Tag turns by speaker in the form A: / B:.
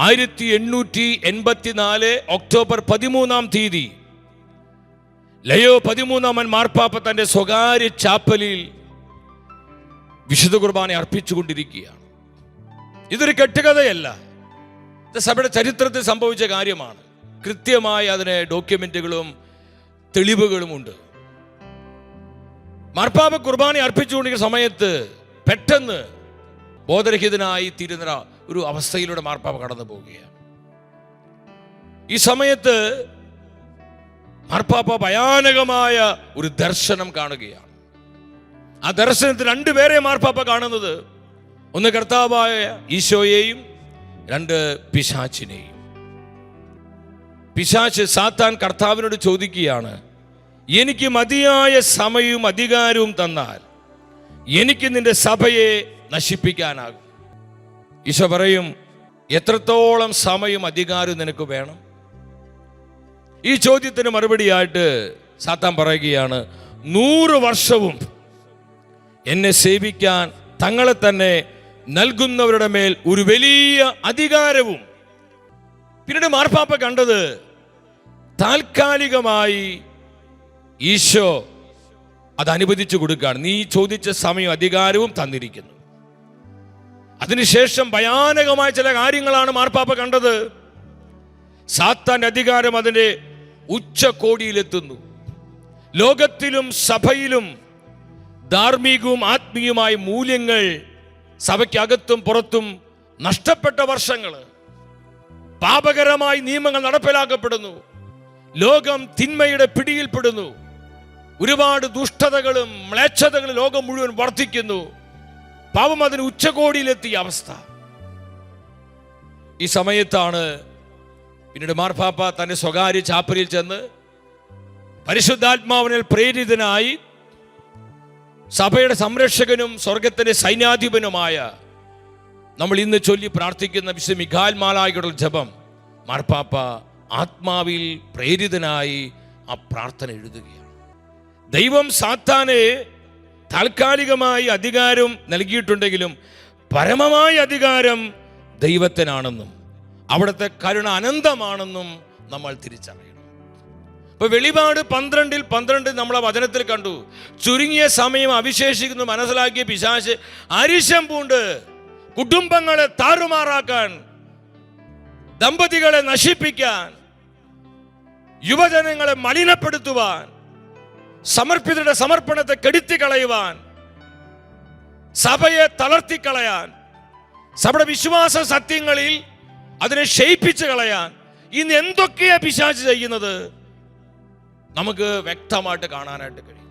A: 1884 October 13 Leo 13 മാർപ്പാപ്പ തന്റെ സ്വകാര്യ ചാപ്പലിൽ വിശുദ്ധ കുർബാന അർപ്പിച്ചുകൊണ്ടിരിക്കുകയാണ്. ഇതൊരു കെട്ടുകഥയല്ല, ഇത് സഭയുടെ ചരിത്രത്തിൽ സംഭവിച്ച കാര്യമാണ്. കൃത്യമായി അതിന് ഡോക്യുമെന്റുകളും തെളിവുകളും ഉണ്ട്. മാർപ്പാപ്പ കുർബാന അർപ്പിച്ചുകൊണ്ടിരിക്കുന്ന സമയത്ത് പെട്ടെന്ന് ബോധരഹിതനായി തീരുന്ന ഒരു അവസ്ഥയിലൂടെ മാർപ്പാപ്പ കടന്നു പോവുകയാണ്. ഈ സമയത്ത് മാർപ്പാപ്പ ഭയാനകമായ ഒരു ദർശനം കാണുകയാണ്. ആ ദർശനത്തിൽ രണ്ടുപേരെ മാർപ്പാപ്പ കാണുന്നത്, ഒന്ന് കർത്താവായ ഈശോയെയും രണ്ട് പിശാചിനെയും. പിശാച് സാത്താൻ കർത്താവിനോട് ചോദിക്കുകയാണ്, എനിക്ക് മതിയായ സമയവും അധികാരവും തന്നാൽ എനിക്ക് നിന്റെ സഭയെ നശിപ്പിക്കാനാകും. ഈശോ പറയും, എത്രത്തോളം സമയവും അധികാരവും നിനക്ക് വേണം? ഈ ചോദ്യത്തിന് മറുപടിയായിട്ട് സാത്താൻ പറയുകയാണ്, 100 വർഷവും എന്നെ സേവിക്കാൻ തങ്ങളെ തന്നെ നൽകുന്നവരുടെ മേൽ ഒരു വലിയ അധികാരവും. പിന്നീട് മാർപ്പാപ്പ കണ്ടത്, താൽക്കാലികമായി ഈശോ അത് അനുവദിച്ചു കൊടുക്കുകയാണ്. നീ ചോദിച്ച സമയവും അധികാരവും തന്നിരിക്കുന്നു. അതിനുശേഷം ഭയാനകമായ ചില കാര്യങ്ങളാണ് മാർപ്പാപ്പ കണ്ടത്. സാത്താന്റെ അധികാരം അതിന്റെ ഉച്ചകോടിയിലെത്തുന്നു. ലോകത്തിലും സഭയിലും ധാർമ്മികവും ആത്മീയമായ മൂല്യങ്ങൾ സഭയ്ക്കകത്തും പുറത്തും നഷ്ടപ്പെട്ട വർഷങ്ങൾ. പാപകരമായ നിയമങ്ങൾ നടപ്പിലാക്കപ്പെടുന്നു. ലോകം തിന്മയുടെ പിടിയിൽപ്പെടുന്നു. ഒരുപാട് ദുഷ്ടതകളും മ്ലേച്ഛതകളും ലോകം മുഴുവൻ വർദ്ധിക്കുന്നു. പാപം അതിന് ഉച്ചകോടിയിലെത്തിയ അവസ്ഥ. ഈ സമയത്താണ് പിന്നീട് മാർപ്പാപ്പ തന്റെ സ്വകാര്യ ചാപ്പലിൽ ചെന്ന് പരിശുദ്ധാത്മാവിനാൽ പ്രേരിതനായി സഭയുടെ സംരക്ഷകനും സ്വർഗത്തിന്റെ സൈന്യാധിപനുമായ നമ്മൾ ഇന്ന് ചൊല്ലി പ്രാർത്ഥിക്കുന്ന വിശുദ്ധ മിഖായേൽ മാലാഖയുടെ ജപം മാർപ്പാപ്പ ആത്മാവിൽ പ്രേരിതനായി ആ പ്രാർത്ഥന എഴുതുകയാണ്. ദൈവം സാത്താനെ താൽക്കാലികമായി അധികാരം നൽകിയിട്ടുണ്ടെങ്കിലും പരമമായ അധികാരം ദൈവത്തിനാണെന്നും അവിടുത്തെ കരുണ അനന്തമാണെന്നും നമ്മൾ തിരിച്ചറിയണം. ഇപ്പൊ വെളിപാട് 12 നമ്മളെ വചനത്തിൽ കണ്ടു. ചുരുങ്ങിയ സമയം അവിശേഷിക്കുന്നു മനസ്സിലാക്കിയ പിശാച് അരിശം പൂണ്ട് കുടുംബങ്ങളെ താറുമാറാക്കാൻ, ദമ്പതികളെ നശിപ്പിക്കാൻ, യുവജനങ്ങളെ മലിനപ്പെടുത്തുവാൻ, സമർപ്പിതരുടെ സമർപ്പണത്തെ കെടുത്തി കളയുവാൻ, സഭയെ തളർത്തിക്കളയാൻ, സഭയുടെ വിശ്വാസ സത്യങ്ങളിൽ അതിനെ ക്ഷയിപ്പിച്ച് കളയാൻ ഇന്ന് എന്തൊക്കെയാ പിശാച് ചെയ്യുന്നത് നമുക്ക് വ്യക്തമായിട്ട് കാണാനായിട്ട് കഴിയും.